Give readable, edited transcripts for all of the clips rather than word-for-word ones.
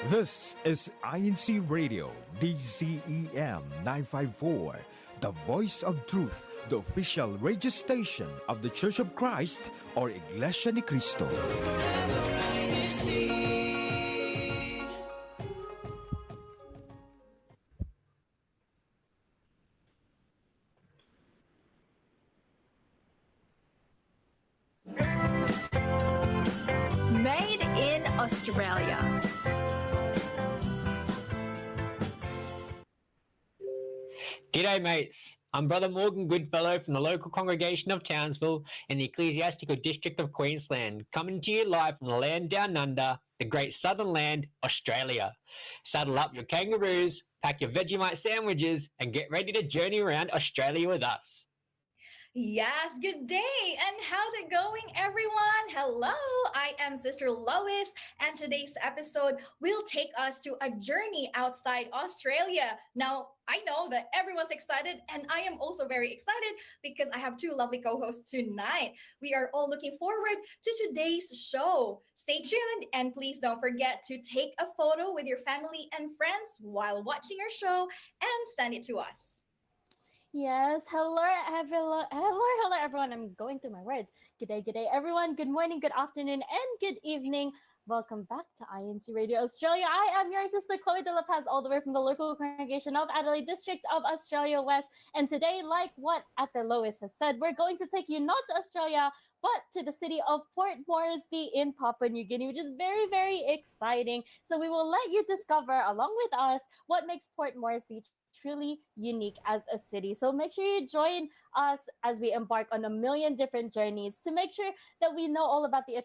This is INCRadio, DZEM 954, the voice of truth, the official radio station of the Church of Christ or Iglesia ni Cristo. Made in Australia. G'day mates, I'm Brother Morgan Goodfellow from the local congregation of Townsville in the ecclesiastical district of Queensland, coming to you live from the land down under, the great southern land, Australia. Saddle up your kangaroos, pack your Vegemite sandwiches and get ready to journey around Australia with us. Yes, good day. And how's it going, everyone? Hello, I am Sister Lois, and today's episode will take us to a journey outside Australia. Now, I know that everyone's excited, and I am also very excited because I have two lovely co-hosts tonight. We are all looking forward to today's show. Stay tuned, and please don't forget to take a photo with your family and friends while watching our show and send it to us. Yes, hello everyone. I'm going through my words. Good day, everyone. Good morning, good afternoon, and good evening. Welcome back to INCRadio Australia. I am your sister Chloe De La Paz, all the way from the local congregation of Adelaide District of Australia West. And today, like what Athe Lois has said, we're going to take you not to Australia, but to the city of Port Moresby in Papua New Guinea, which is very, very exciting. So we will let you discover, along with us, what makes Port Moresby truly unique as a city. So make sure you join us as we embark on a million different journeys to make sure that we know all about the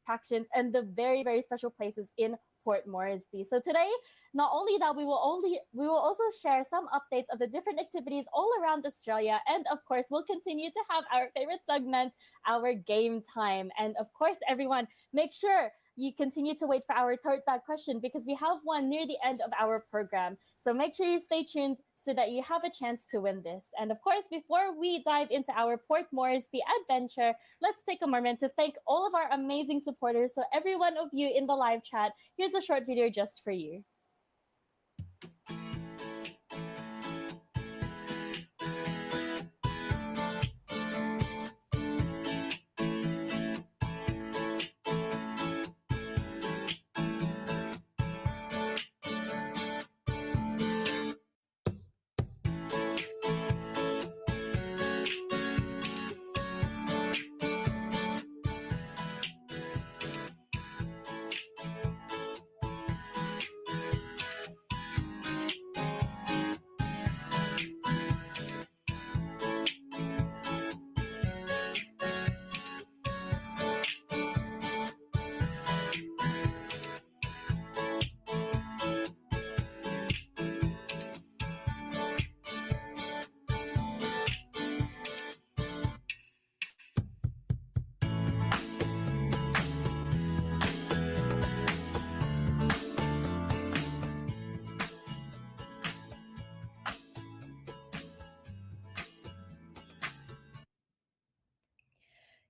attractions and the very, very special places in Port Moresby. So today, not only that, we will also share some updates of the different activities all around Australia, and of course, we'll continue to have our favorite segment, our game time. And of course, everyone, make sure you continue to wait for our tote bag question because we have one near the end of our program. So make sure you stay tuned so that you have a chance to win this. And of course, before we dive into our Port Moresby adventure, let's take a moment to thank all of our amazing supporters. So every one of you in the live chat, here's a short video just for you.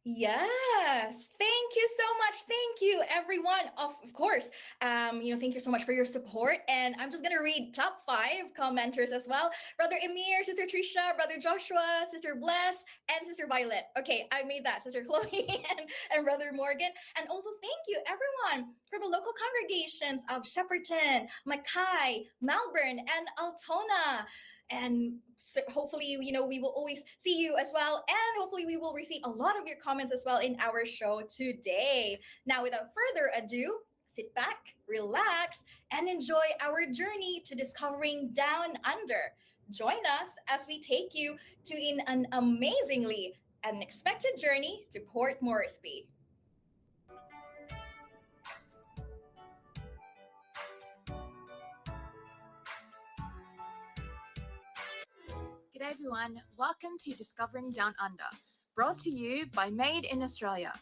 Yes, thank you so much. Thank you, everyone. Of course, thank you so much for your support. And I'm just gonna read top 5 commenters as well. Brother Emir, Sister Trisha, Brother Joshua, Sister Bless, and Sister Violet. Okay, I made that, Sister Chloe and Brother Morgan. And also thank you, everyone, from the local congregations of Shepparton, Mackay, Melbourne, and Altona. And so hopefully, we will always see you as well. And hopefully we will receive a lot of your comments as well in our show today. Now, without further ado, sit back, relax, and enjoy our journey to discovering Down Under. Join us as we take you to an amazingly unexpected journey to Port Moresby. G'day everyone, welcome to Discovering Down Under, brought to you by Made in Australia.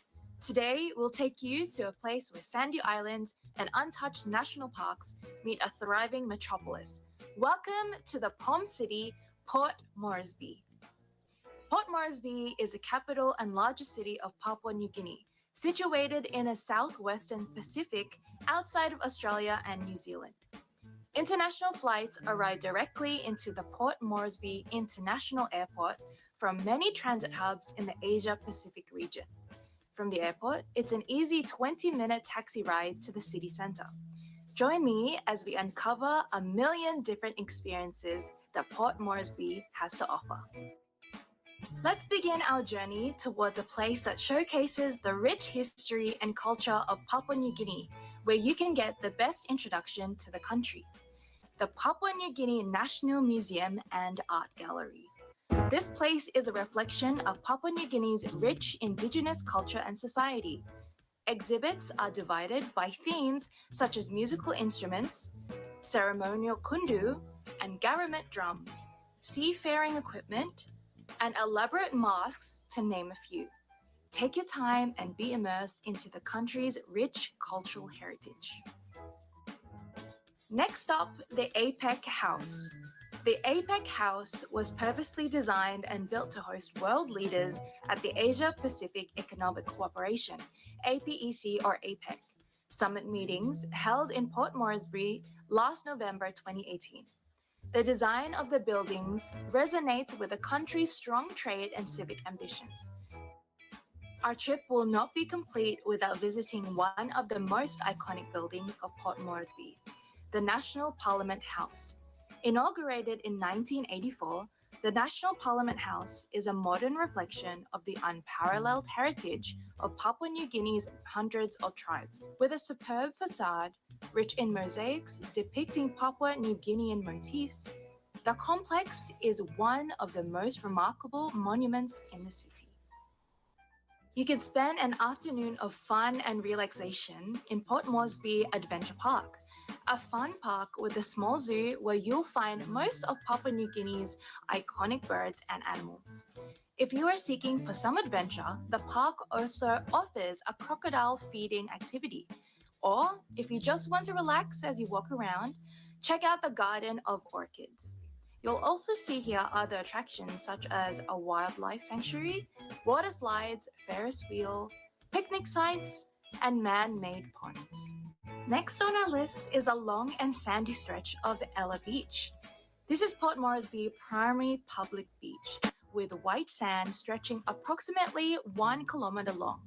Today, we'll take you to a place where sandy islands and untouched national parks meet a thriving metropolis. Welcome to the Palm City, Port Moresby. Port Moresby is the capital and largest city of Papua New Guinea situated in a southwestern Pacific outside of Australia and New Zealand. International flights arrive directly into the Port Moresby International Airport from many transit hubs in the Asia-Pacific region. From the airport, it's an easy 20-minute taxi ride to the city centre. Join me as we uncover a million different experiences that Port Moresby has to offer. Let's begin our journey towards a place that showcases the rich history and culture of Papua New Guinea, where you can get the best introduction to the country. The Papua New Guinea National Museum and Art Gallery. This place is a reflection of Papua New Guinea's rich indigenous culture and society. Exhibits are divided by themes such as musical instruments, ceremonial kundu, and garamit drums, seafaring equipment, and elaborate masks, to name a few. Take your time and be immersed into the country's rich cultural heritage. Next up, the APEC House. The APEC House was purposely designed and built to host world leaders at the Asia-Pacific Economic Cooperation, APEC or APEC, summit meetings held in Port Moresby last November 2018. The design of the buildings resonates with the country's strong trade and civic ambitions. Our trip will not be complete without visiting one of the most iconic buildings of Port Moresby, the National Parliament House. Inaugurated in 1984, the National Parliament House is a modern reflection of the unparalleled heritage of Papua New Guinea's hundreds of tribes. With a superb facade, rich in mosaics depicting Papua New Guinean motifs, the complex is one of the most remarkable monuments in the city. You can spend an afternoon of fun and relaxation in Port Moresby Adventure Park, a fun park with a small zoo where you'll find most of Papua New Guinea's iconic birds and animals. If you are seeking for some adventure, the park also offers a crocodile feeding activity. Or if you just want to relax as you walk around, check out the Garden of Orchids. You'll also see here other attractions such as a wildlife sanctuary, water slides, Ferris wheel, picnic sites, and man-made ponds. Next on our list is a long and sandy stretch of Ella Beach. This is Port Moresby primary public beach, with white sand stretching approximately 1 kilometer long.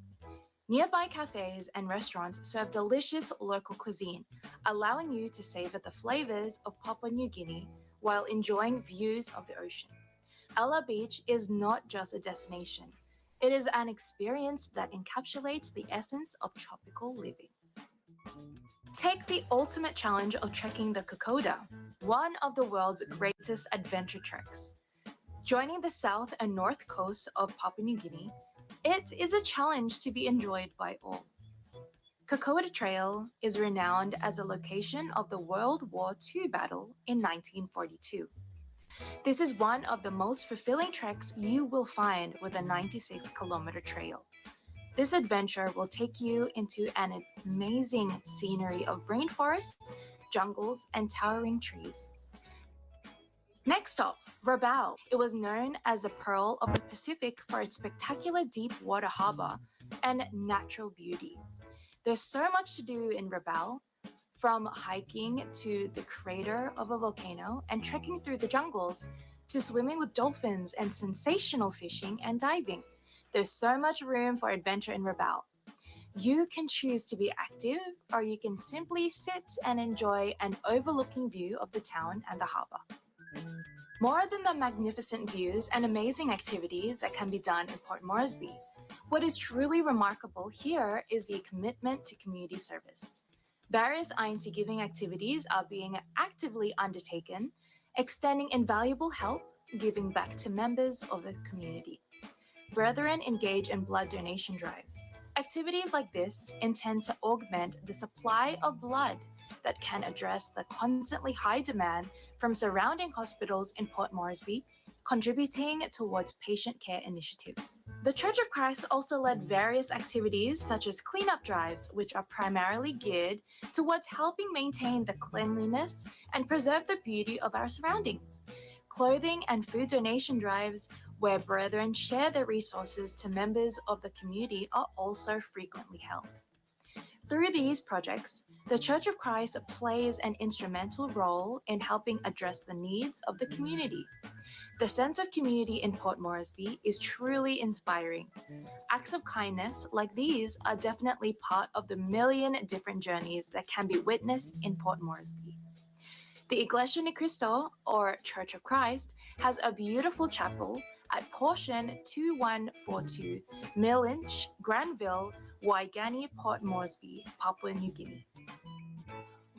Nearby cafes and restaurants serve delicious local cuisine, allowing you to savor the flavors of Papua New Guinea while enjoying views of the ocean. Ella Beach is not just a destination. It is an experience that encapsulates the essence of tropical living. Take the ultimate challenge of trekking the Kokoda, one of the world's greatest adventure treks. Joining the south and north coasts of Papua New Guinea, it is a challenge to be enjoyed by all. Kokoda Trail is renowned as a location of the World War II battle in 1942. This is one of the most fulfilling treks you will find with a 96-kilometer trail. This adventure will take you into an amazing scenery of rainforest, jungles, and towering trees. Next up, Rabaul. It was known as the Pearl of the Pacific for its spectacular deep water harbor and natural beauty. There's so much to do in Rabaul, from hiking to the crater of a volcano and trekking through the jungles, to swimming with dolphins and sensational fishing and diving. There's so much room for adventure in Rabaul. You can choose to be active, or you can simply sit and enjoy an overlooking view of the town and the harbor. More than the magnificent views and amazing activities that can be done in Port Moresby, what is truly remarkable here is the commitment to community service. Various INC giving activities are being actively undertaken, extending invaluable help, giving back to members of the community. Brethren engage in blood donation drives. Activities like this intend to augment the supply of blood that can address the constantly high demand from surrounding hospitals in Port Moresby, contributing towards patient care initiatives. The Church of Christ also led various activities such as cleanup drives, which are primarily geared towards helping maintain the cleanliness and preserve the beauty of our surroundings. Clothing and food donation drives where brethren share their resources to members of the community, are also frequently held. Through these projects, the Church of Christ plays an instrumental role in helping address the needs of the community. The sense of community in Port Moresby is truly inspiring. Acts of kindness like these are definitely part of the million different journeys that can be witnessed in Port Moresby. The Iglesia ni Cristo, or Church of Christ, has a beautiful chapel at portion 2142 Millinch, Granville, Waigani, Port Moresby, Papua New Guinea.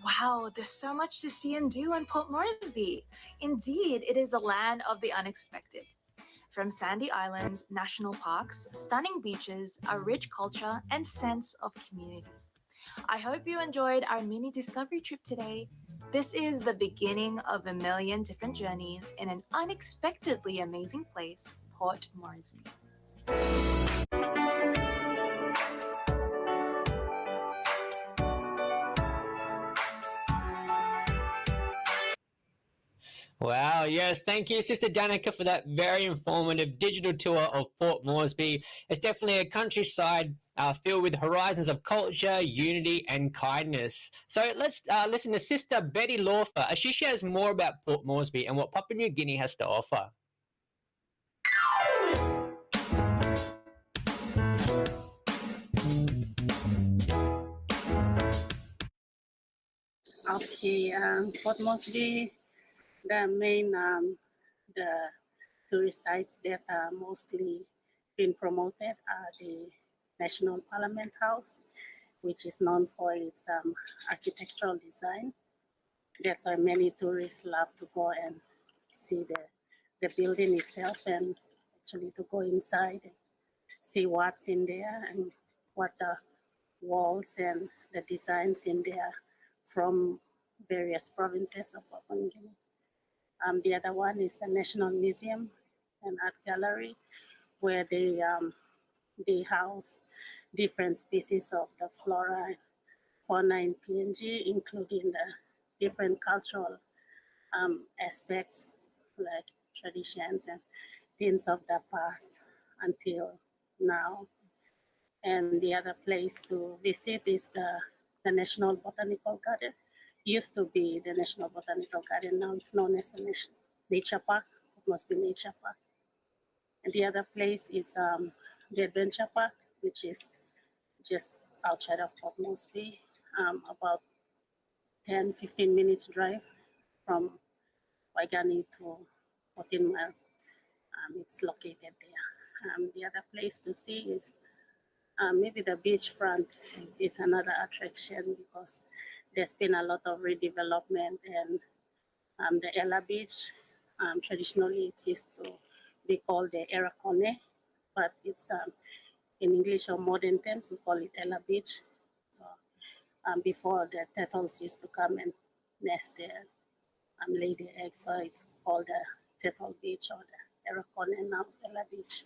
Wow, there's so much to see and do in Port Moresby. Indeed, it is a land of the unexpected. From sandy islands, national parks, stunning beaches, a rich culture, and sense of community. I hope you enjoyed our mini discovery trip today. This is the beginning of a million different journeys in an unexpectedly amazing place, Port Moresby. Wow, yes, thank you, Sister Danica, for that very informative digital tour of Port Moresby. It's definitely a countryside filled with horizons of culture, unity, and kindness. So let's listen to Sister Betty Lawfer as she shares more about Port Moresby and what Papua New Guinea has to offer. Okay, Port Moresby, the main the tourist sites that are mostly being promoted are the National Parliament House, which is known for its architectural design. That's why many tourists love to go and see the building itself and actually to go inside and see what's in there and what the walls and the designs in there from various provinces of Papua New Guinea. The other one is the National Museum and Art Gallery, where they house different species of the flora and fauna in PNG, including the different cultural aspects like traditions and things of the past until now. And the other place to visit is the National Botanical Garden. Used to be the National Botanical Garden, now it's known as the Nature Park. It must be Nature Park. And the other place is the Adventure Park, which is just outside of Port Moresby, about 10-15 minutes drive from Waigani to 14 Mile. It's located there. The other place to see is maybe the beachfront is another attraction because there's been a lot of redevelopment, and the Ella Beach traditionally it used to be called the Erakone, but it's in English or modern terms we call it Ella Beach. So before the turtles used to come and nest there and lay their eggs, so it's called the Turtle Beach or the Erakone, now Ella Beach.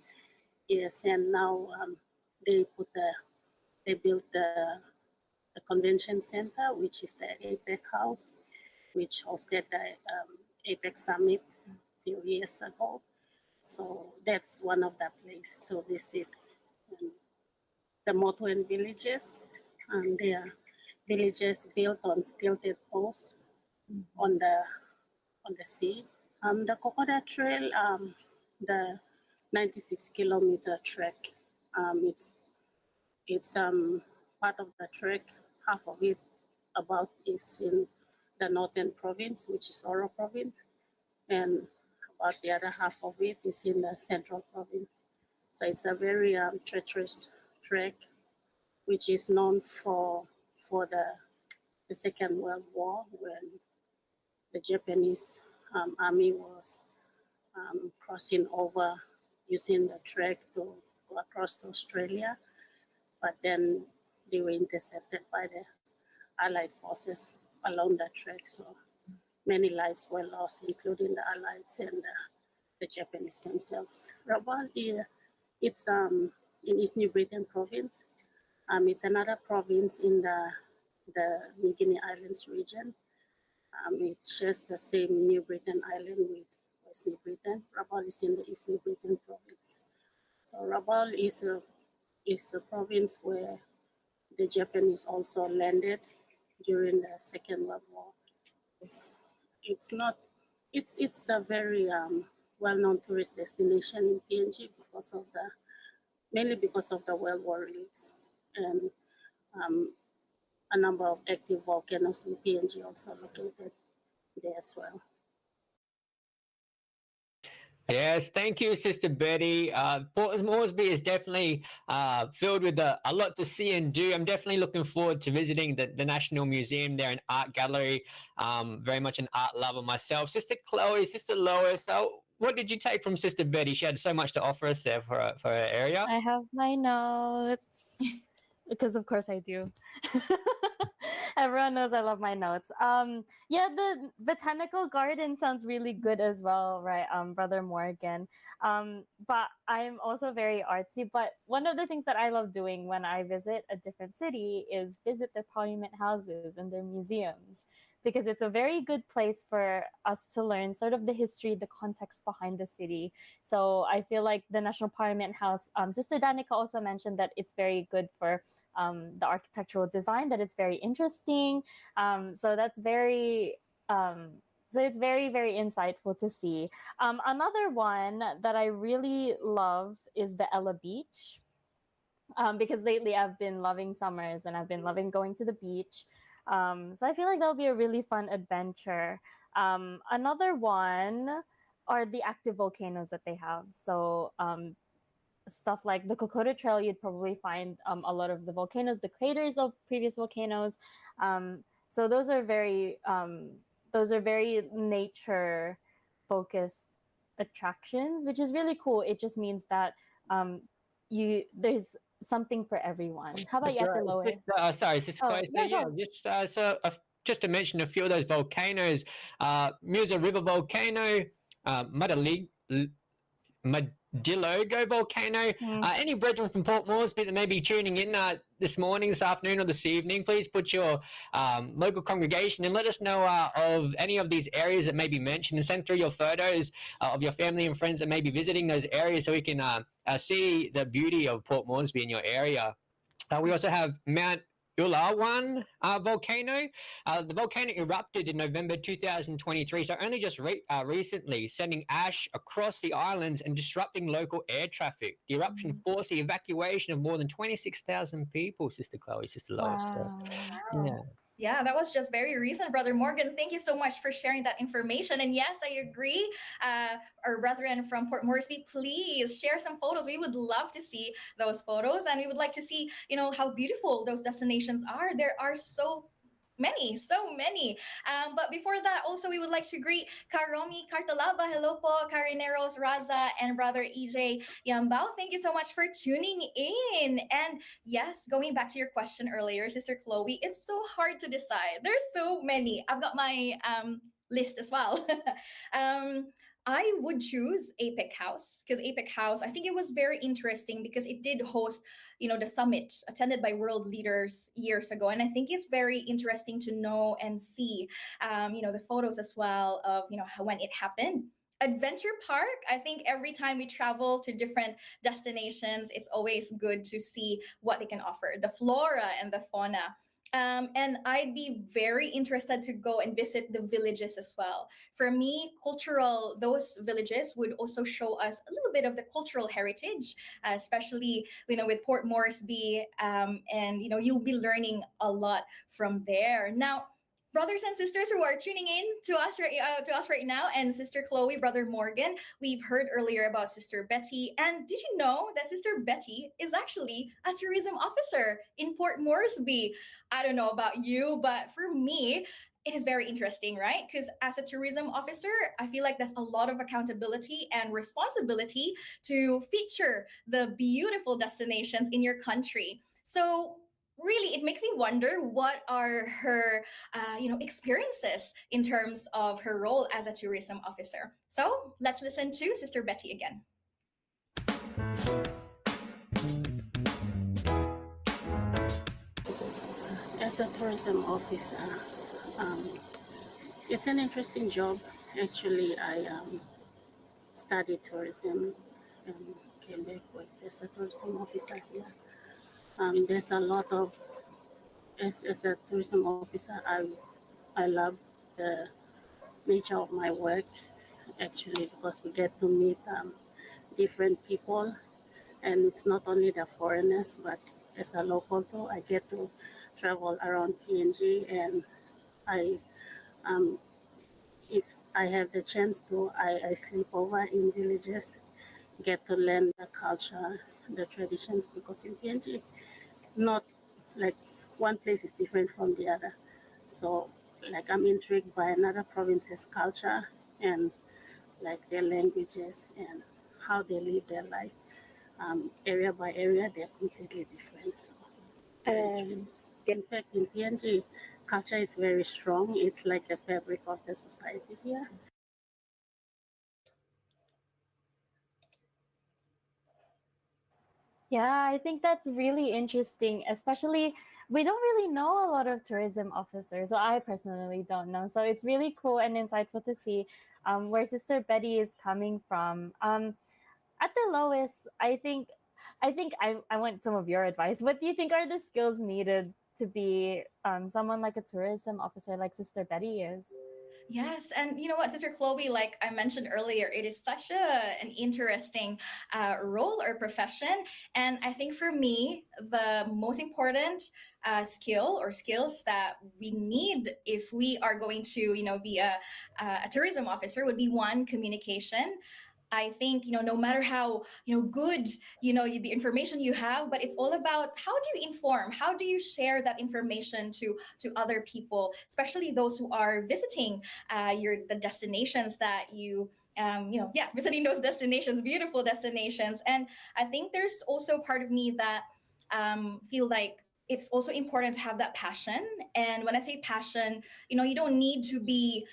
Yes, and now they built the convention center, which is the APEC house, which hosted the APEC summit a few years ago. So that's one of the places to visit. And the Motuan villages, and they are villages built on stilted posts on the sea. The Kokoda Trail, the 96-kilometer trek, it's part of the trek. Half of it about is in the northern province, which is Oro province, and about the other half of it is in the central province. So it's a very treacherous trek, which is known for the Second World War, when the Japanese army was crossing over using the trek to go across to Australia, but then they were intercepted by the Allied forces along that trek. So many lives were lost, including the Allies and the Japanese themselves. Rabaul, it's in East New Britain province. It's another province in the New Guinea Islands region. It shares the same New Britain island with East New Britain. Rabaul is in the East New Britain province. So Rabaul is a province where the Japanese also landed during the Second World War. It's not. It's a very well-known tourist destination in PNG because of mainly because of the World War relics and a number of active volcanoes in PNG also located there as well. Yes, thank you, Sister Betty. Port Moresby is definitely filled with a lot to see and do. I'm definitely looking forward to visiting the National Museum there and Art Gallery. Very much an art lover myself. Sister Chloe, Sister Lois, what did you take from Sister Betty? She had so much to offer us there for her area. I have my notes because, of course, I do. Everyone knows I love my notes. Yeah, the botanical garden sounds really good as well, right, Brother Morgan? But I'm also very artsy. But one of the things that I love doing when I visit a different city is visit their parliament houses and their museums, because it's a very good place for us to learn sort of the history, the context behind the city. So I feel like the National Parliament House, Sister Danica also mentioned that it's very good for the architectural design, that it's very interesting. So that's very, so it's very, very insightful to see. Another one that I really love is the Ella Beach, because lately I've been loving summers and I've been loving going to the beach. So I feel like that'll be a really fun adventure. Another one are the active volcanoes that they have. So stuff like the Kokoda Trail, you'd probably find a lot of the volcanoes, the craters of previous volcanoes. So those are very nature focused attractions, which is really cool. It just means that there's something for everyone. How about you, Lois? Sorry, Sister Chloe. Just to mention a few of those volcanoes, Musa River volcano, Madilogo volcano. Any brethren from Port Moresby that may be tuning in this morning, this afternoon, or this evening, please put your local congregation and let us know of any of these areas that may be mentioned, and send through your photos of your family and friends that may be visiting those areas, so we can see the beauty of Port Moresby in your area. We also have Mount Ulawan volcano. The volcano erupted in November 2023, so only just recently, sending ash across the islands and disrupting local air traffic. The eruption forced the evacuation of more than 26,000 people, Sister Chloe, Sister Lois. Wow. Yeah. Yeah, that was just very recent, Brother Morgan. Thank you so much for sharing that information. And yes, I agree. Our brethren from Port Moresby, please share some photos. We would love to see those photos, and we would like to see, how beautiful those destinations are. There are so many. But before that, also, we would like to greet Karomi Cartalaba. Hello po, Carineros Raza, and Brother EJ Yambao. Thank you so much for tuning in. And yes, going back to your question earlier, Sister Chloe, it's so hard to decide. There's so many. I've got my list as well. I would choose APEC House, because APEC House, I think it was very interesting because it did host, the summit attended by world leaders years ago. And I think it's very interesting to know and see, the photos as well of, how, when it happened. Adventure Park, I think every time we travel to different destinations, it's always good to see what they can offer, the flora and the fauna. And I'd be very interested to go and visit the villages as well. For me, those villages would also show us a little bit of the cultural heritage, especially, with Port Moresby. And, you'll be learning a lot from there. Now, brothers and sisters who are tuning in to us right now, and Sister Chloe, Brother Morgan, we've heard earlier about Sister Betty. And did you know that Sister Betty is actually a tourism officer in Port Moresby? I don't know about you, but for me, it is very interesting, right? Because as a tourism officer, I feel like there's a lot of accountability and responsibility to feature the beautiful destinations in your country. So really, it makes me wonder what are her, experiences in terms of her role as a tourism officer. So let's listen to Sister Betty again. As a tourism officer, it's an interesting job. Actually, studied tourism and came back with as a tourism officer here. There's a lot of, as a tourism officer, I love the nature of my work actually, because we get to meet different people, and it's not only the foreigners, but as a local too, I get to travel around PNG, and I if I have the chance to, I sleep over in villages, get to learn the culture, the traditions, because in PNG, not like one place is different from the other. So like I'm intrigued by another province's culture and like their languages and how they live their life. Area by area, they're completely different. So very interesting. In fact, in PNG, culture is very strong. It's like the fabric of the society here. Yeah, I think that's really interesting, especially we don't really know a lot of tourism officers. So I personally don't know. So it's really cool and insightful to see where Sister Betty is coming from. At the lowest, I want some of your advice. What do you think are the skills needed to be someone like a tourism officer like Sister Betty is? Yes, and you know what, Sister Chloe, like I mentioned earlier, it is such an interesting role or profession, and I think for me, the most important skill or skills that we need if we are going to, be a tourism officer would be one, communication. I think, no matter how, good, the information you have, but it's all about how do you inform, how do you share that information to other people, especially those who are visiting the destinations that visiting those destinations, beautiful destinations. And I think there's also part of me that feel like it's also important to have that passion. And when I say passion, you don't need to be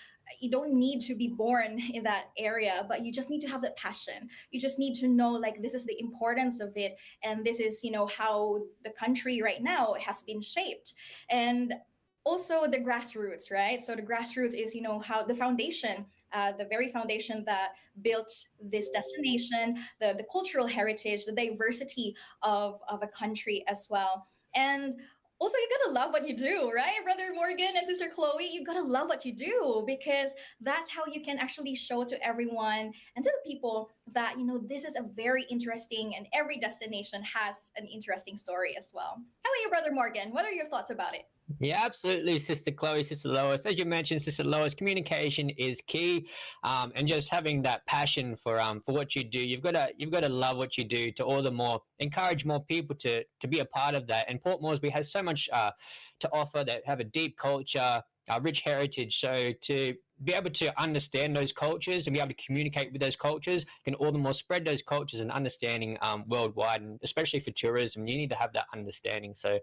born in that area, but you just need to have that passion. You just need to know, like, this is the importance of it, and this is how the country right now has been shaped. And also the grassroots, right? So the grassroots is how the foundation, the very foundation that built this destination, the cultural heritage, the diversity of a country as well. And also, you gotta love what you do, right? Brother Morgan and Sister Chloe, you gotta love what you do, because that's how you can actually show to everyone and to the people that, this is a very interesting, and every destination has an interesting story as well. How about you, Brother Morgan? What are your thoughts about it? Yeah, absolutely, Sister Chloe, Sister Lois. As you mentioned, Sister Lois, communication is key, and just having that passion for what you do. You've got to love what you do to all the more encourage more people to be a part of that. And Port Moresby has so much to offer, that have a deep culture, a rich heritage. So to be able to understand those cultures and be able to communicate with those cultures can all the more spread those cultures and understanding worldwide, and especially for tourism, you need to have that understanding. So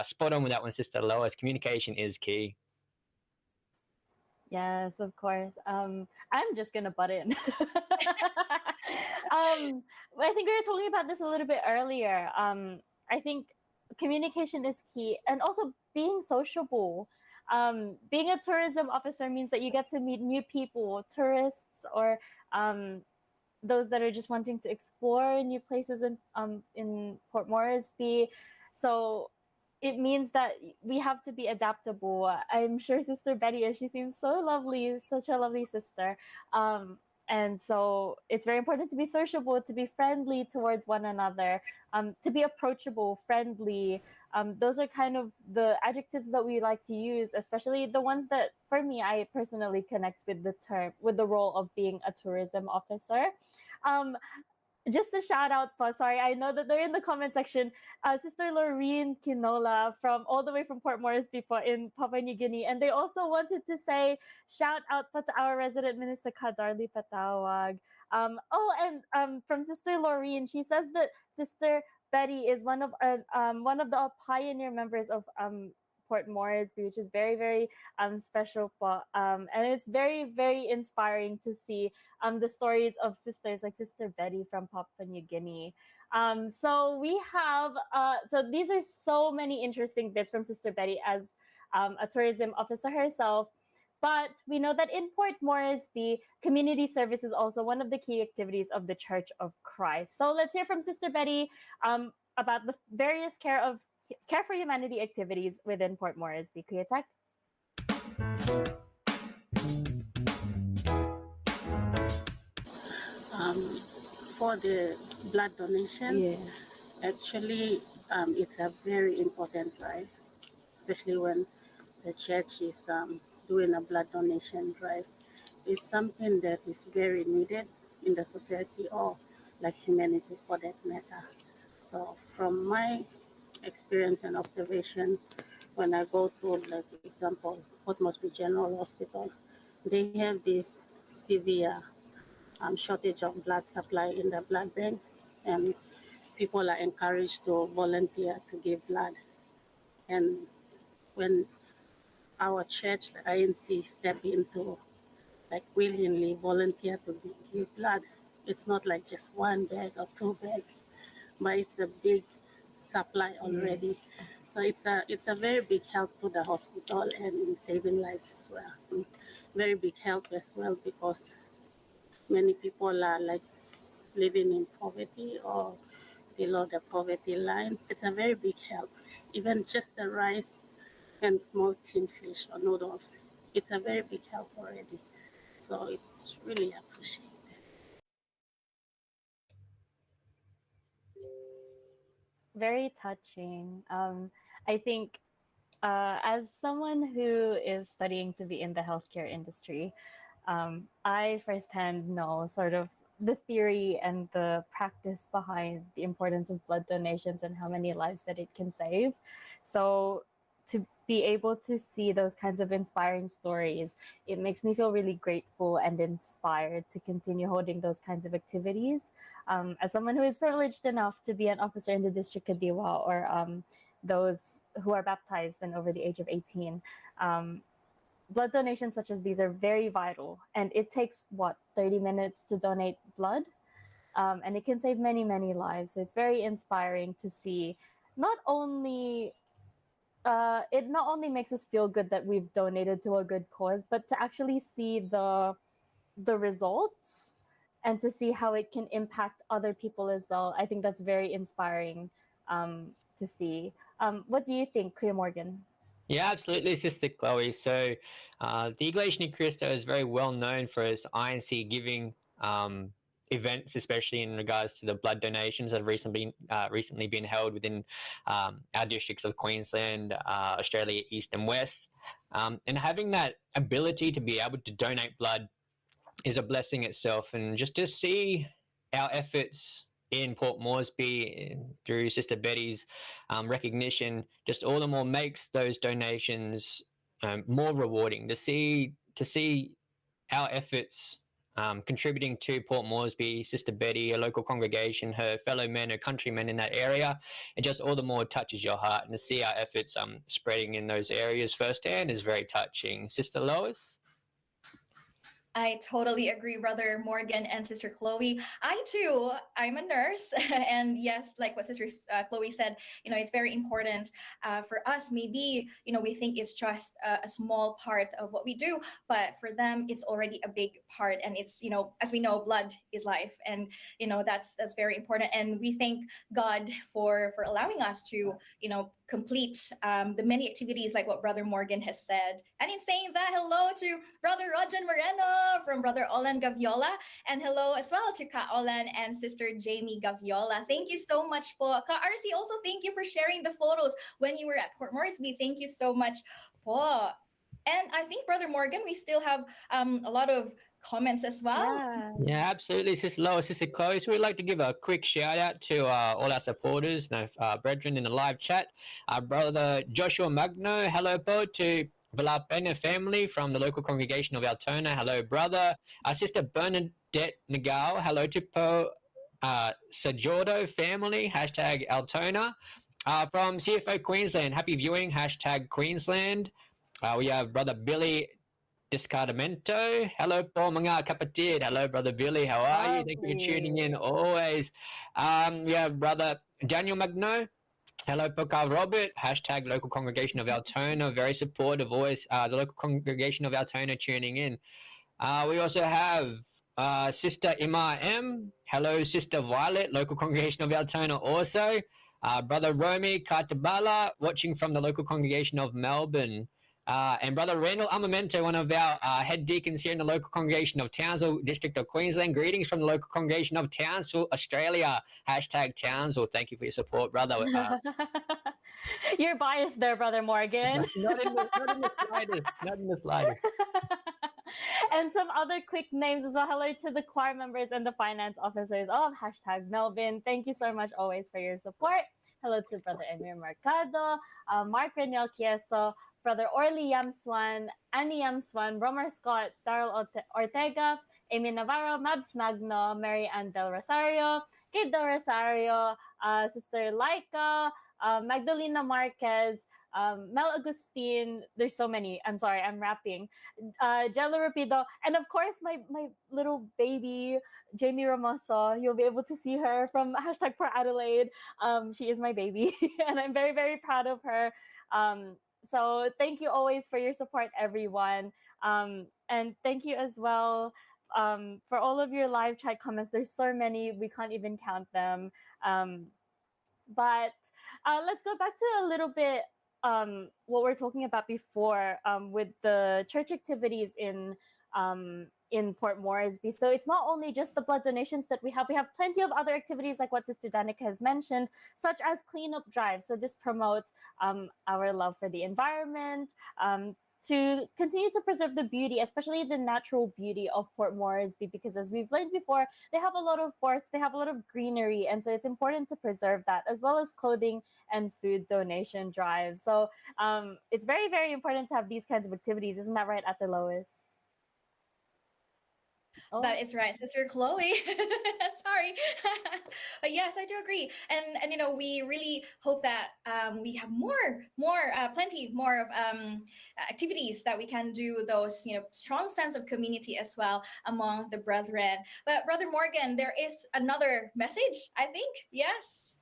spot on with that one, Sister Lois. Communication is key. Yes, of course. I'm just gonna butt in. I think we were talking about this a little bit earlier. I think communication is key, and also being sociable. Being a tourism officer means that you get to meet new people, tourists, or those that are just wanting to explore new places in Port Moresby. So it means that we have to be adaptable. I'm sure Sister Betty, she seems so lovely, such a lovely sister. And so it's very important to be sociable, to be friendly towards one another, to be approachable, friendly. Those are kind of the adjectives that we like to use, especially the ones that, for me, I personally connect with the role of being a tourism officer. Just a shout out, sorry, I know that they're in the comment section. Sister Loreen Kinola from all the way from Port Moresby in Papua New Guinea, and they also wanted to say shout out to our resident minister Kadarli Patawag. From Sister Loreen, she says that Sister Betty is one of the pioneer members of Port Moresby, which is very, very special. And it's very, very inspiring to see the stories of sisters like Sister Betty from Papua New Guinea. So we have, so these are so many interesting bits from Sister Betty as a tourism officer herself. But we know that in Port Moresby, community service is also one of the key activities of the Church of Christ. So let's hear from Sister Betty about the various Care for Humanity activities within Port Moresby. Kuya Tak? For the blood donation, actually, it's a very important drive, especially when the church is doing a blood donation drive. It's something that is very needed in the society or like humanity for that matter. So from my experience and observation, when I go to, like example, Port Moresby General Hospital, they have this severe shortage of blood supply in the blood bank, and people are encouraged to volunteer to give blood. And when our church, the INC, step into like willingly volunteer to give blood, it's not like just one bag or two bags, but it's a big supply already. So it's a very big help to the hospital and in saving lives as well. Very big help as well, because many people are like living in poverty or below the poverty lines. It's a very big help. Even just the rice and small tin fish or noodles, it's a very big help already. So it's really appreciated. Very touching. I think as someone who is studying to be in the healthcare industry, I firsthand know sort of the theory and the practice behind the importance of blood donations and how many lives that it can save. So to be able to see those kinds of inspiring stories, it makes me feel really grateful and inspired to continue holding those kinds of activities. As someone who is privileged enough to be an officer in the District Kadiwa, or those who are baptized and over the age of 18, blood donations such as these are very vital. And it takes, 30 minutes to donate blood? And it can save many, many lives. So it's very inspiring to see not only it not only makes us feel good that we've donated to a good cause, but to actually see the results and to see how it can impact other people as well. I think that's very inspiring to see. What do you think, Kuya Morgan? Yeah, absolutely, Sister Chloe. So the Iglesia Ni Cristo is very well known for its INC giving events, especially in regards to the blood donations that have recently been held within our districts of Queensland, Australia, East and West. And having that ability to be able to donate blood is a blessing itself. And just to see our efforts in Port Moresby through Sister Betty's recognition, just all the more makes those donations more rewarding. To see our efforts contributing to Port Moresby, Sister Betty, a local congregation, her fellow men, her countrymen in that area, it just all the more touches your heart. And to see our efforts spreading in those areas firsthand is very touching. Sister Lois? I totally agree, Brother Morgan and Sister Chloe. I'm a nurse. And yes, like what Sister Chloe said, it's very important for us. Maybe, we think it's just a small part of what we do, but for them, it's already a big part. And it's, as we know, blood is life. And, that's very important. And we thank God for allowing us to, complete the many activities like what Brother Morgan has said. And in saying that, hello to Brother Rojan Moreno from Brother Olan Gaviola, and hello as well to Ka Olan and Sister Jamie Gaviola. Thank you so much po. Ka RC, also thank you for sharing the photos when you were at Port Moresby. Thank you so much po. And I think, Brother Morgan, we still have a lot of comments as well. Yeah, absolutely, Sister Lois, Sister Chloe. So we'd like to give a quick shout out to all our supporters and brethren in the live chat. Brother Joshua Magno, hello po to Vilapena family from the local congregation of Altona. Hello, brother. Sister Bernadette Nagao, hello to po Sajordo family, hashtag Altona. From CFO Queensland, happy viewing, hashtag Queensland. We have Brother Billy Discardamento. Hello po mga kapatid. Hello, Brother Billy. How are you? Thank you for tuning in always. We have Brother Daniel Magno. Hello, Pokal Robert. Hashtag local congregation of Altona. Very supportive voice. The local congregation of Altona tuning in. We also have Sister Ima M. Hello, Sister Violet, local congregation of Altona also. Brother Romy Katabala, watching from the local congregation of Melbourne. And Brother Randall Amamento, one of our head deacons here in the local congregation of Townsville, District of Queensland. Greetings from the local congregation of Townsville, Australia. Hashtag Townsville. Thank you for your support, brother. You're biased there, Brother Morgan. Not in the slightest. Not in the slightest. And some other quick names as well. Hello to the choir members and the finance officers of hashtag Melbourne. Thank you so much always for your support. Hello to Brother Emir Mercado, Mark Reniel Kieso, Brother Orly Yamswan, Annie Yamswan, Romer Scott, Darrell Ortega, Amy Navarro, Mabs Magno, Mary Ann Del Rosario, Kate Del Rosario, Sister Laika, Magdalena Marquez, Mel Agustin. There's so many. I'm sorry, I'm rapping. Jello Rapido, and of course my little baby Jamie Ramoso. You'll be able to see her from hashtag for Adelaide. She is my baby, and I'm very, very proud of her. So thank you always for your support, everyone. And thank you as well for all of your live chat comments. There's so many, we can't even count them. But let's go back to a little bit what we're talking about before with the church activities in Port Moresby. So it's not only just the blood donations that we have plenty of other activities like what Sister Danica has mentioned, such as cleanup drives. So this promotes our love for the environment, to continue to preserve the beauty, especially the natural beauty of Port Moresby, because as we've learned before, they have a lot of forests, they have a lot of greenery, and so it's important to preserve that, as well as clothing and food donation drives. So it's very, very important to have these kinds of activities. Isn't that right, Ate Lois? Oh. That is right, Sister Chloe. Sorry. But yes, I do agree. And you know, we really hope that we have plenty more of activities that we can do, those, you know, strong sense of community as well among the brethren. But Brother Morgan, there is another message, I think. Yes.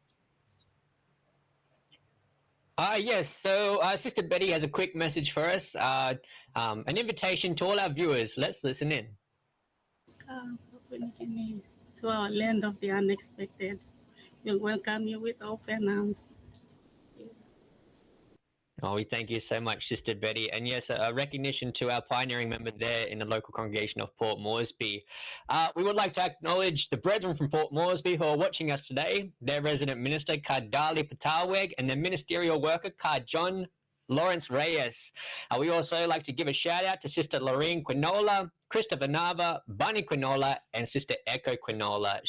Yes, so Sister Betty has a quick message for us, an invitation to all our viewers. Let's listen in. To our land of the unexpected, we'll welcome you with open arms. Oh, we thank you so much, Sister Betty. And yes, a recognition to our pioneering member there in the local congregation of Port Moresby. We would like to acknowledge the brethren from Port Moresby who are watching us today, their resident minister, Kardali Pataweg, and their ministerial worker, John Lawrence Reyes. We also like to give a shout out to Sister Lorraine Quinola, Christopher Nava, Bunny Quinola, and Sister Echo Quinola.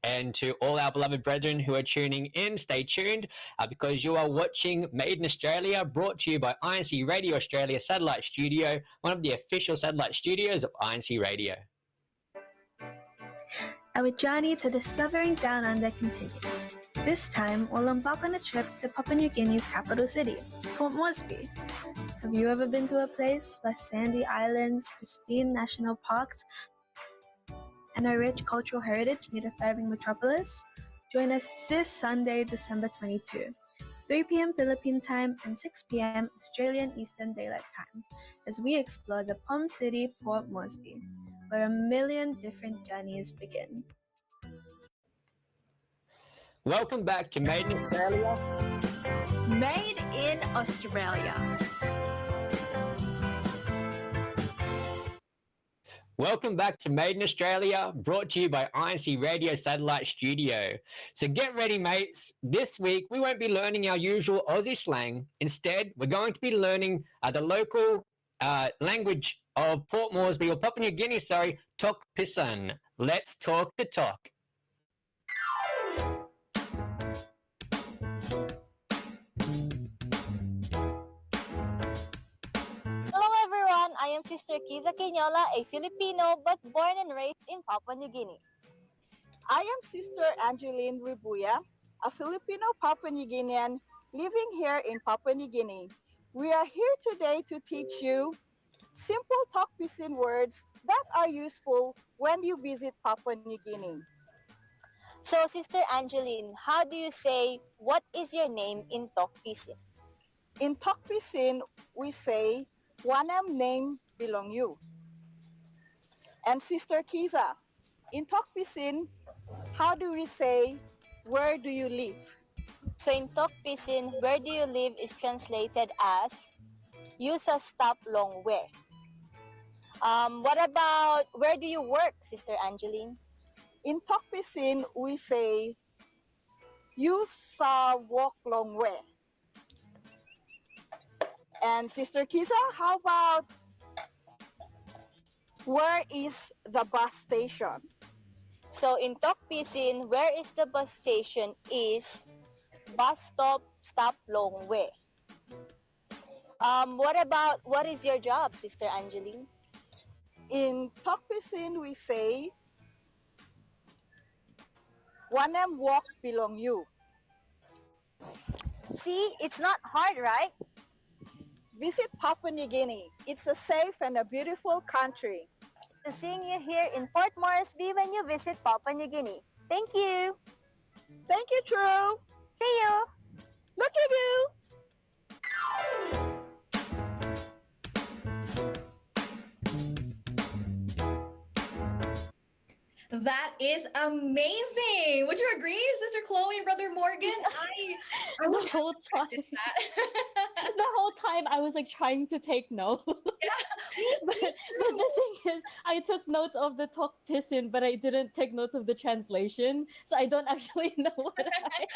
And to all our beloved brethren who are tuning in, stay tuned because you are watching Made in Australia, brought to you by INCRadio Australia Satellite Studio, one of the official satellite studios of INCRadio. Our journey to discovering Down Under continues. This time, we'll embark on a trip to Papua New Guinea's capital city, Port Moresby. Have you ever been to a place where sandy islands, pristine national parks, and a rich cultural heritage meet a thriving metropolis? Join us this Sunday, December 22, 3 p.m. Philippine time and 6 p.m. Australian Eastern Daylight Time, as we explore the Palm City, Port Moresby, where a million different journeys begin. Welcome back to Made in Australia. Made in Australia. Welcome back to Made in Australia, brought to you by INCRadio Satellite Studio. So get ready, mates. This week, we won't be learning our usual Aussie slang. Instead, we're going to be learning the local language of Port Moresby, or Papua New Guinea, Tok Pisan. Let's talk the talk. I am Sister Kiza Quinola, a Filipino but born and raised in Papua New Guinea. I am Sister Angeline Ribuya, a Filipino Papua New Guinean living here in Papua New Guinea. We are here today to teach you simple Tok Pisin words that are useful when you visit Papua New Guinea. So, Sister Angeline, how do you say, what is your name in Tokpisin? In Tokpisin, we say, Wanam name belong you. And Sister Kiza, in Tokpisin, how do we say, where do you live? So, in Tokpisin, where do you live is translated as, Yusa stop long where. What about, where do you work, Sister Angeline? In Tokpisin, we say, you saw walk long way. And Sister Kisa, how about, where is the bus station? So in Tokpisin, where is the bus station is bus stop long way. What about, what is your job, Sister Angeline? In Tokpisin, we say, Wanem walk belong you. See, it's not hard, right? Visit Papua New Guinea. It's a safe and a beautiful country. To seeing you here in Port Moresby when you visit Papua New Guinea. Thank you. Thank you, True. See you. Look at you. That is amazing. Would you agree, Sister Chloe and Brother Morgan? I The would whole have time. practiced that. The whole time I was like trying to take notes. but the thing is, I took notes of the talk pissin, but I didn't take notes of the translation. So I don't actually know what I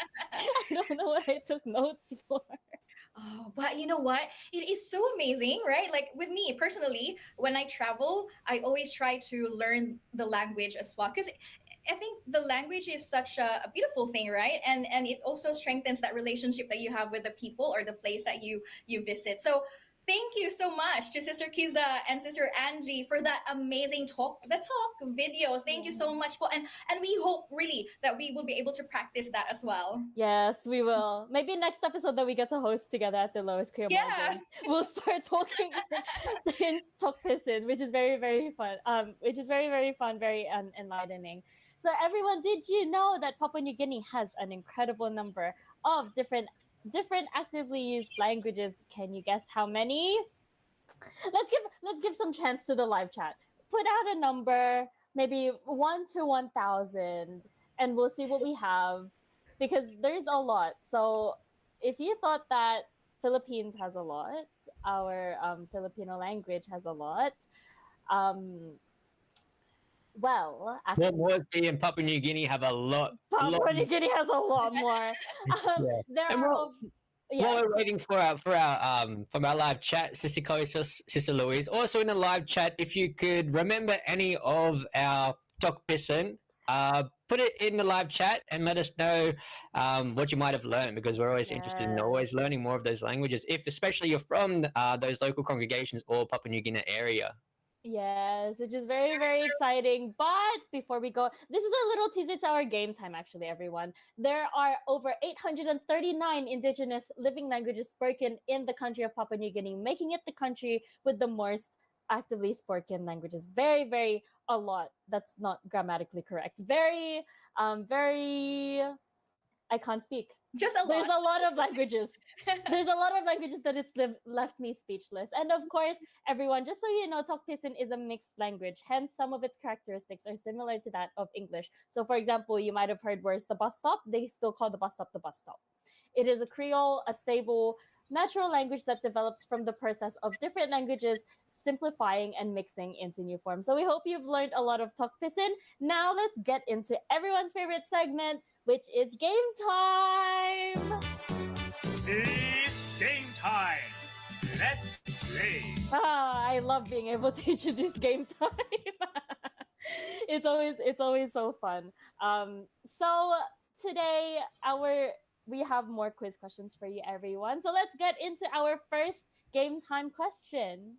don't know what I took notes for. Oh, but you know what? It is so amazing, right? Like with me personally, when I travel, I always try to learn the language as well. Because I think the language is such a beautiful thing, right? And it also strengthens that relationship that you have with the people or the place that you visit. So thank you so much to Sister Kiza and Sister Angie for that amazing talk video. Thank you so much, Paul. And we hope really that we will be able to practice that as well. Yes, we will. Maybe next episode that we get to host together at the Lowest Korea Yeah. Morgan, we'll start talking in talk pissin, which is very, very fun. Which is very, very fun, very enlightening. So everyone, did you know that Papua New Guinea has an incredible number of different actively used languages? Can you guess how many? Let's give some chance to the live chat. Put out a number, maybe 1 to 1,000, and we'll see what we have, because there's a lot. So if you thought that Philippines has a lot, our Filipino language has a lot, well, actually, Moresby and Papua New Guinea have a lot. Papua New Guinea has a lot more. There And are. While we're waiting for our from our live chat, Sister Chloe, Sister Louise, also in the live chat, if you could remember any of our talk pissin, put it in the live chat and let us know what you might have learned, because we're always interested in always learning more of those languages, if especially you're from those local congregations or Papua New Guinea area. Yes, which is very, very exciting. But before we go, this is a little teaser to our game time, actually, everyone. There are over 839 indigenous living languages spoken in the country of Papua New Guinea, making it the country with the most actively spoken languages. Very, very a lot. That's not grammatically correct. Very, I can't speak. Just a lot. There's a lot of languages. There's a lot of languages that it's left me speechless. And of course, everyone, just so you know, Tok Pisin is a mixed language. Hence, some of its characteristics are similar to that of English. So, for example, you might have heard where's the bus stop? They still call the bus stop the bus stop. It is a Creole, a stable, natural language that develops from the process of different languages simplifying and mixing into new forms. So we hope you've learned a lot of Tok Pisin. Now let's get into everyone's favorite segment, which is game time. It's game time. Let's play. I love being able to introduce game time. It's always so fun. So today we have more quiz questions for you, everyone. So let's get into our first game time question.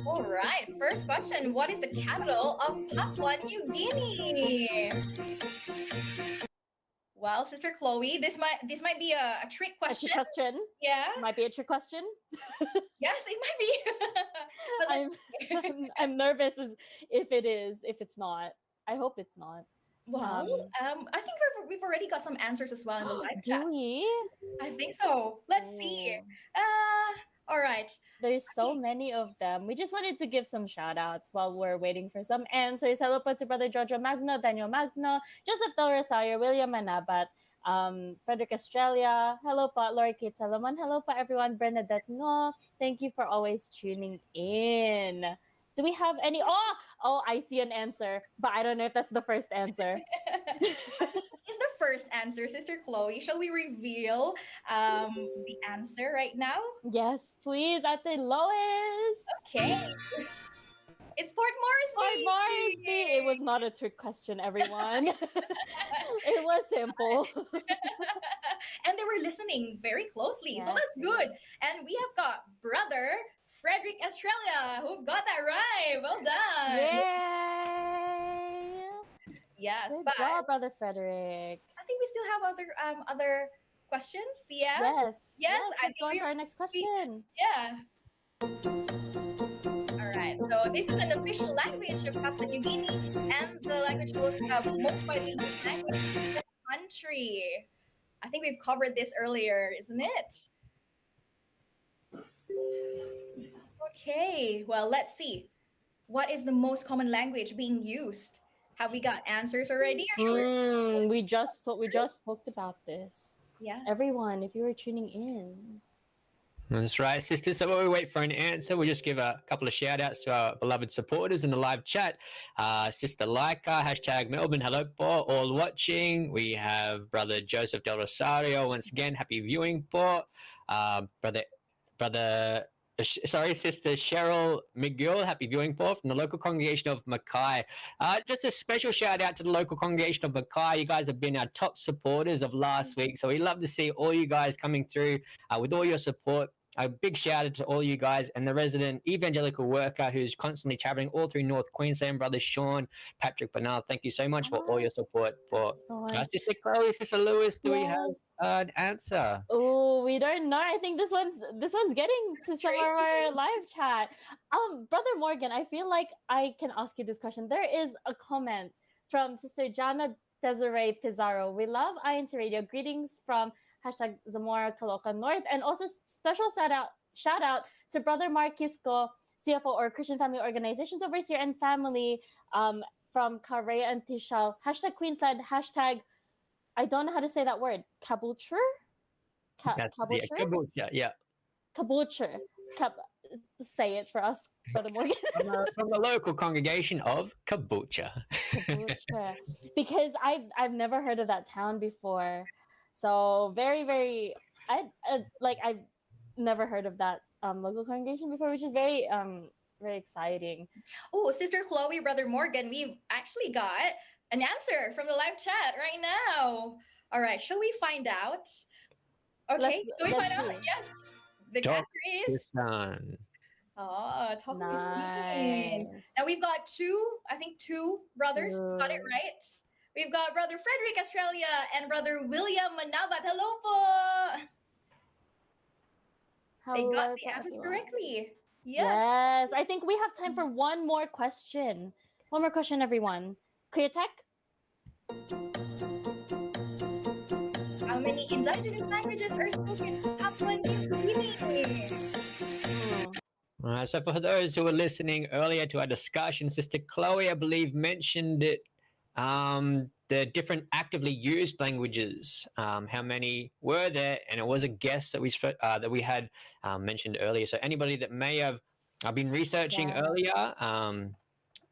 All right, first question. What is the capital of Papua New Guinea? Well, Sister Chloe, this might be a trick question. A trick question? Yeah. Might be a trick question? Yes, it might be. But I'm nervous as if it is, if it's not. I hope it's not. Well, I think we've already got some answers as well in the live Do chat. we? I think so. Let's see. All right. There's so many of them. We just wanted to give some shout outs while we're waiting for some answers. Hello po to Brother Giorgio Magno, Daniel Magno, Joseph Del Rosario, William Manabat, Frederick Australia. Hello po, Lori Kate Salomon. Hello po, everyone. Bernadette Ngo. Thank you for always tuning in. Do we have any? Oh, I see an answer, but I don't know if that's the first answer. Is the first answer, Sister Chloe? Shall we reveal the answer right now? Yes, please, Ate Lois. Okay. It's Port Port Moresby. Moresby. It was not a trick question, everyone. It was simple. And they were listening very closely, so Yes, that's good. And we have got Brother Frederick Australia who got that right. Well done. Yay! Yes, Good but job, Brother Frederick. I think we still have other questions. Yes. Yes. I Let's go on to our next question. Yeah. All right. So this is an official language of Papua New Guinea and the language most widely used language in the country. I think we've covered this earlier, isn't it? Okay. Well, let's see. What is the most common language being used? Have we got answers already? Or should we- We just talked about this. Yeah. Everyone, if you were tuning in. That's right, sisters. So while we wait for an answer, we'll just give a couple of shout outs to our beloved supporters in the live chat. Sister Laika, hashtag Melbourne, hello, po, all watching. We have Brother Joseph Del Rosario, once again, happy viewing, po. Sister Cheryl Miguel, happy viewing, po, from the local congregation of Mackay. Just a special shout out to the local congregation of Mackay. You guys have been our top supporters of last week, so we love to see all you guys coming through with all your support. A big shout out to all you guys and the resident evangelical worker who's constantly traveling all through North Queensland, Brother Sean, Patrick Bernal. Thank you so much for all your support. For Sister Chloe, Sister Lewis, do we have an answer? Oh, we don't know. I think this one's getting to some of our live chat. Brother Morgan, I feel like I can ask you this question. There is a comment from Sister Jana Desiree Pizarro. We love INCRadio. Greetings from hashtag Zamora Caloocan North. And also special shout out to Brother Marquisco, CFO or Christian Family Organizations Overseer and Family from Karea and Tishal. Hashtag Queensland. Hashtag, I don't know how to say that word. Caboolture? Caboolture? Caboolture, yeah. Caboolture. Say it for us, Brother Morgan. From the local congregation of Caboolture. Caboolture. Because I've never heard of that town before. So very, very, I've never heard of that local congregation before, which is very, very exciting. Oh, Sister Chloe, Brother Morgan, we've actually got an answer from the live chat right now. All right, shall we find out? Okay, do we find out? Yes, the answer is talk Nice. Now we've got two brothers who got it right. We've got Brother Frederick Australia and Brother William Manabat. Hello po! They got the answers correctly. Yes. I think we have time for one more question. One more question, everyone. Clear Tech? How many indigenous languages are spoken in Papua New Guinea? So for those who were listening earlier to our discussion, Sister Chloe, I believe, mentioned it. The different actively used languages, how many were there, and it was a guess that we had mentioned earlier. So anybody that may have been researching earlier,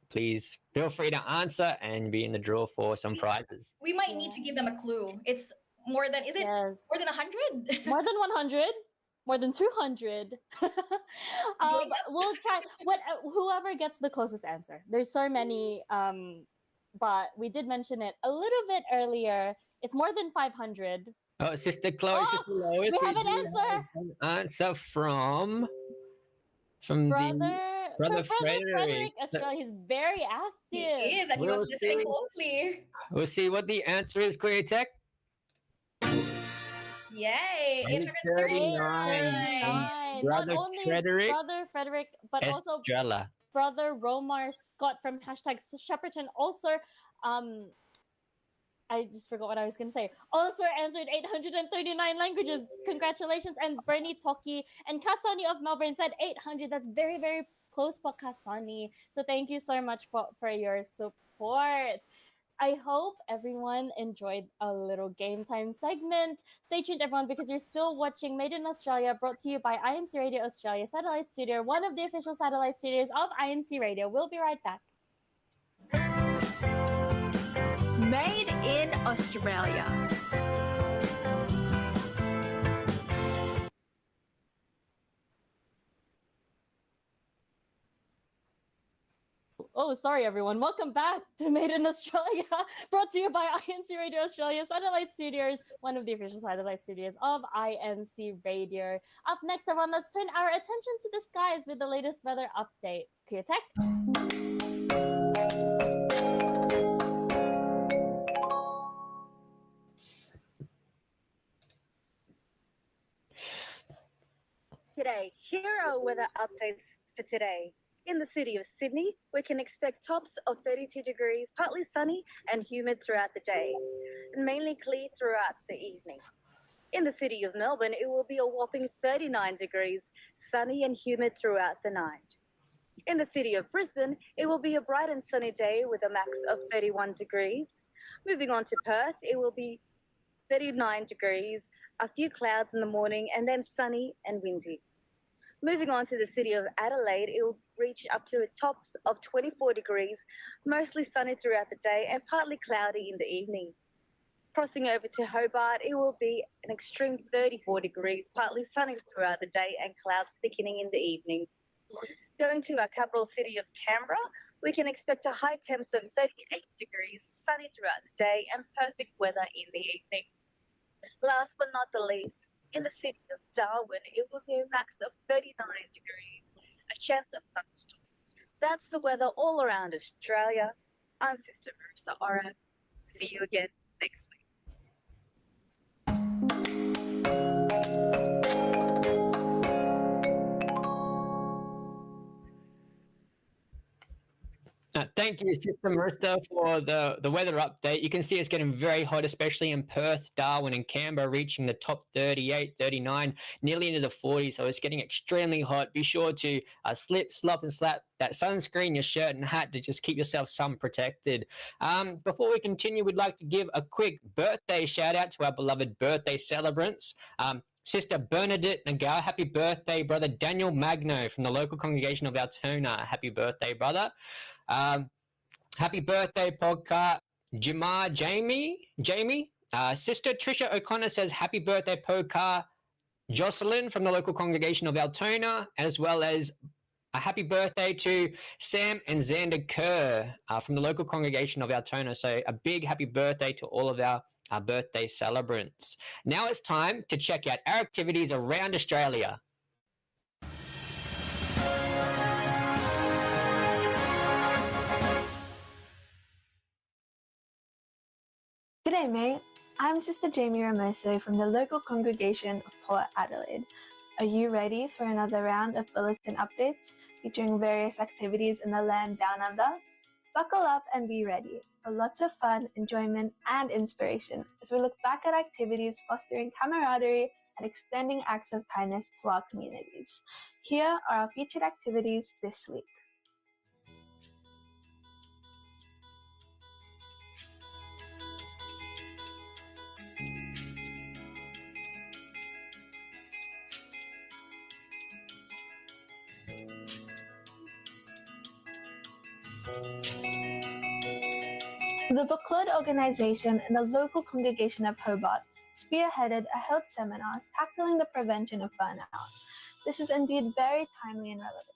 please feel free to answer and be in the draw for some prizes. We might need to give them a clue. It's more than, is it more than 100? More than 100? More than 200? We'll try. Whoever gets the closest answer. There's so many, but we did mention it a little bit earlier. It's more than 500. Oh, Sister Chloe, Sister Lois. We have an answer. Answer from Brother Frederick. Frederick Australia. He's very active. He is, and he was listening closely. We'll see what the answer is, Clear Tech. Yay! 839. Not only Brother Frederick, but also Estrella. Brother Romar Scott from hashtag Shepperton also I just forgot what I was going to say. Also answered 839 languages. Congratulations. And Bernie Toki and Kasani of Melbourne said 800. That's very, very close for Kasani. So thank you so much for your support. I hope everyone enjoyed a little game time segment. Stay tuned, everyone, because you're still watching Made in Australia, brought to you by INCRadio Australia Satellite Studio, one of the official satellite studios of INCRadio. We'll be right back. Made in Australia. Oh, sorry, everyone. Welcome back to Made in Australia, brought to you by INCRadio Australia Satellite Studios, one of the official satellite studios of INCRadio. Up next, everyone, let's turn our attention to the skies with the latest weather update. Clear tech. G'day, here are our weather updates for today. In the city of Sydney, we can expect tops of 32 degrees, partly sunny and humid throughout the day, and mainly clear throughout the evening. In the city of Melbourne, it will be a whopping 39 degrees, sunny and humid throughout the night. In the city of Brisbane, it will be a bright and sunny day with a max of 31 degrees. Moving on to Perth, it will be 39 degrees, a few clouds in the morning, and then sunny and windy. Moving on to the city of Adelaide, it will reach up to tops of 24 degrees, mostly sunny throughout the day and partly cloudy in the evening. Crossing over to Hobart, it will be an extreme 34 degrees, partly sunny throughout the day and clouds thickening in the evening. Going to our capital city of Canberra, we can expect a high temps of 38 degrees, sunny throughout the day and perfect weather in the evening. Last but not the least, in the city of Darwin, it will be a max of 39 degrees, a chance of thunderstorms. That's the weather all around Australia. I'm Sister Marissa Ora. See you again next week. Thank you, Sister Marissa, for the weather update. You can see it's getting very hot, especially in Perth, Darwin, and Canberra, reaching the top 38, 39, nearly into the 40s. So it's getting extremely hot. Be sure to slip, slop, and slap that sunscreen, your shirt, and hat to just keep yourself sun protected. Before we continue, we'd like to give a quick birthday shout out to our beloved birthday celebrants. Sister Bernadette Nagar, happy birthday, brother Daniel Magno from the local congregation of Altona. Happy birthday, brother. Happy birthday, podcast Jamie. Sister Trisha O'Connor says happy birthday, podcast Jocelyn from the local congregation of Altona, as well as a happy birthday to Sam and Xander Kerr from the local congregation of Altona. So a big happy birthday to all of our birthday celebrants. Now it's time to check out our activities around Australia. G'day mate, I'm Sister Jamie Ramoso from the local congregation of Port Adelaide. Are you ready for another round of bulletin updates featuring various activities in the land down under? Buckle up and be ready for lots of fun, enjoyment and inspiration as we look back at activities fostering camaraderie and extending acts of kindness to our communities. Here are our featured activities this week. The Book Club organization and the local congregation of Hobart spearheaded a health seminar tackling the prevention of burnout. This is indeed very timely and relevant.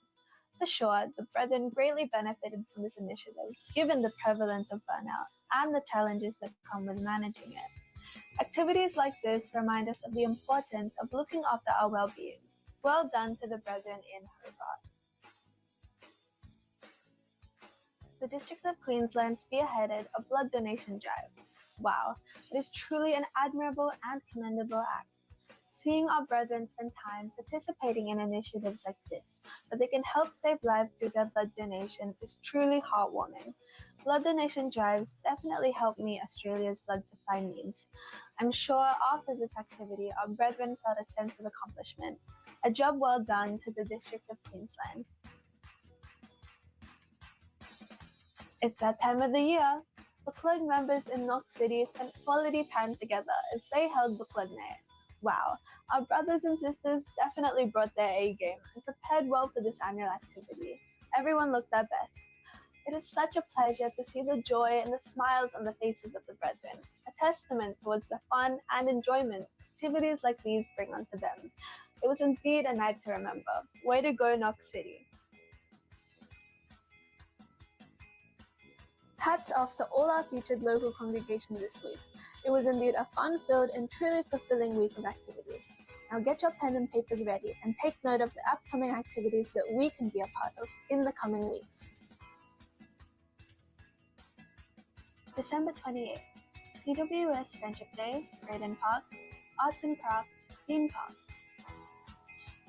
For sure, the brethren greatly benefited from this initiative, given the prevalence of burnout and the challenges that come with managing it. Activities like this remind us of the importance of looking after our well-being. Well done to the brethren in Hobart. The District of Queensland spearheaded a blood donation drive. Wow, it is truly an admirable and commendable act. Seeing our brethren spend time participating in initiatives like this, but they can help save lives through their blood donation, is truly heartwarming. Blood donation drives definitely help meet Australia's blood supply needs. I'm sure after this activity, our brethren felt a sense of accomplishment. A job well done to the District of Queensland. It's that time of the year. Book Club members in Knox City spent quality time together as they held Book Club Night. Wow, our brothers and sisters definitely brought their A game and prepared well for this annual activity. Everyone looked their best. It is such a pleasure to see the joy and the smiles on the faces of the brethren, a testament towards the fun and enjoyment activities like these bring onto them. It was indeed a night to remember. Way to go, Knox City. Hats off to all our featured local congregations this week. It was indeed a fun-filled and truly fulfilling week of activities. Now get your pen and papers ready and take note of the upcoming activities that we can be a part of in the coming weeks. December 28th, CWS Friendship Day, Braden Park, Arts and Crafts, Theme Park.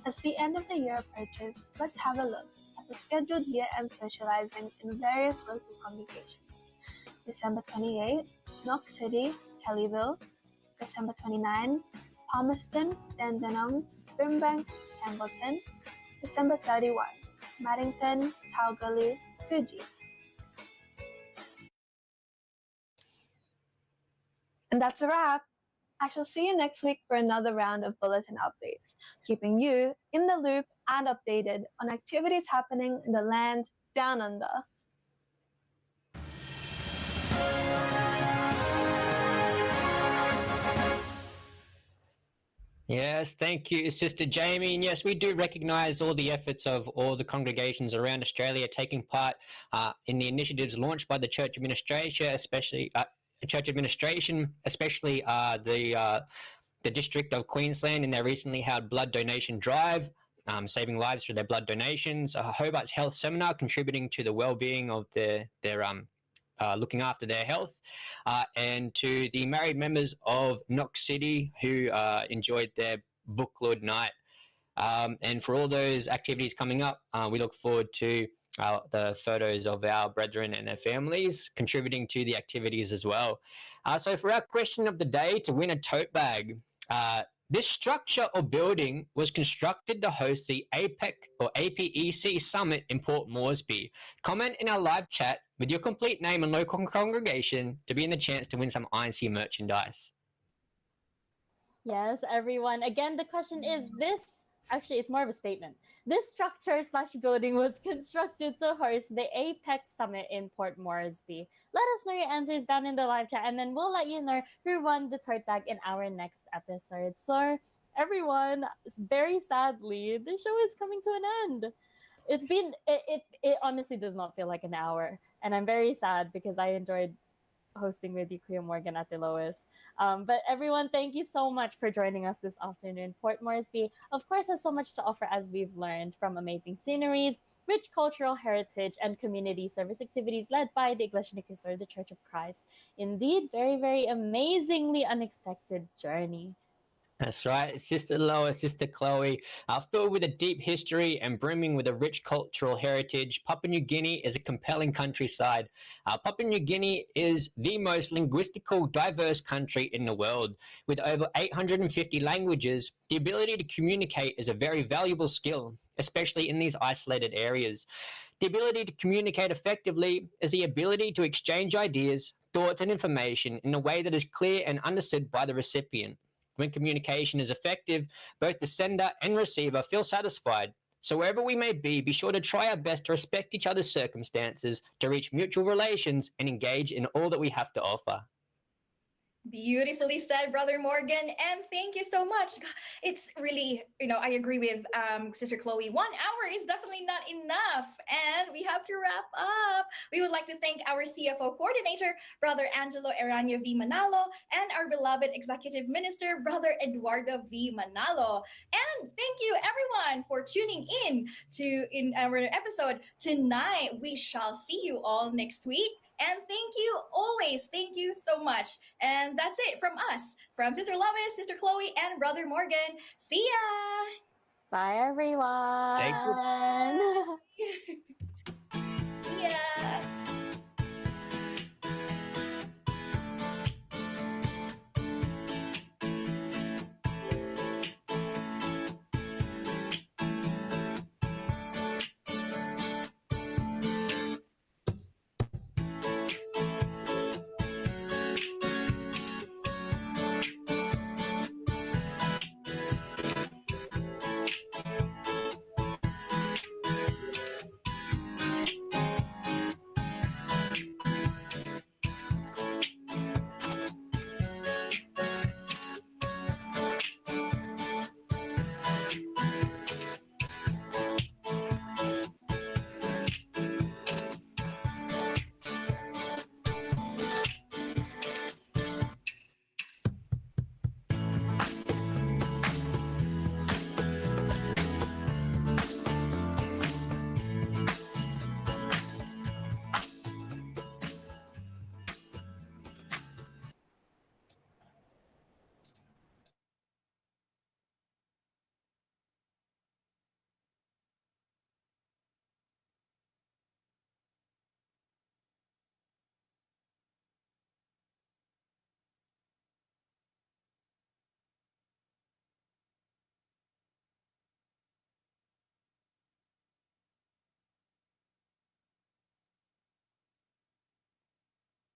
As the end of the year approaches, let's have a look at the scheduled year-end socializing in various local congregations. December 28th, Knox City, Kellyville. December 29th, Palmerston, Dandenong, Brimbank, Campbellton. December 31st, Maddington, Kalgoorlie, Coogee. And that's a wrap. I shall see you next week for another round of bulletin updates, keeping you in the loop and updated on activities happening in the land down under. Yes, thank you, Sister Jamie. And yes, we do recognise all the efforts of all the congregations around Australia taking part in the initiatives launched by the Church Administration, especially the District of Queensland in their recently held blood donation drive, saving lives through their blood donations. Hobart's Health Seminar contributing to the well-being of their looking after their health, and to the married members of Knox City who enjoyed their book club night. And for all those activities coming up, we look forward to the photos of our brethren and their families contributing to the activities as well. So for our question of the day, to win a tote bag, this structure or building was constructed to host the APEC or APEC Summit in Port Moresby. Comment in our live chat with your complete name and local congregation to be in the chance to win some INC merchandise. Yes, everyone. Again, the question is this. Actually, it's more of a statement. This structure/building was constructed to host the APEC Summit in Port Moresby. Let us know your answers down in the live chat, and then we'll let you know who won the tote bag in our next episode. So, everyone, very sadly, the show is coming to an end. It honestly does not feel like an hour, and I'm very sad because I enjoyed hosting with you, Kuya Morgan, at the lowest. But everyone, thank you so much for joining us this afternoon. Port Moresby, of course, has so much to offer, as we've learned, from amazing sceneries, rich cultural heritage, and community service activities led by the Iglesia Ni Cristo, the Church of Christ. Indeed, very, very amazingly unexpected journey. That's right, Sister Lois, Sister Chloe, filled with a deep history and brimming with a rich cultural heritage. Papua New Guinea is a compelling countryside. Papua New Guinea is the most linguistically diverse country in the world. With over 850 languages, the ability to communicate is a very valuable skill, especially in these isolated areas. The ability to communicate effectively is the ability to exchange ideas, thoughts, and information in a way that is clear and understood by the recipient. When communication is effective, both the sender and receiver feel satisfied. So wherever we may be sure to try our best to respect each other's circumstances, to reach mutual relations, and engage in all that we have to offer. Beautifully said, Brother Morgan, and thank you so much. It's really, I agree with Sister Chloe. 1 hour is definitely not enough, and we have to wrap up. We would like to thank our CFO coordinator, Brother Angelo Eranio V. Manalo, and our beloved Executive Minister, Brother Eduardo V. Manalo. And thank you, everyone, for tuning in our episode tonight. We shall see you all next week. And thank you always. Thank you so much. And that's it from us, from Sister Lois, Sister Chloe, and Brother Morgan. See ya. Bye, everyone. Thank you.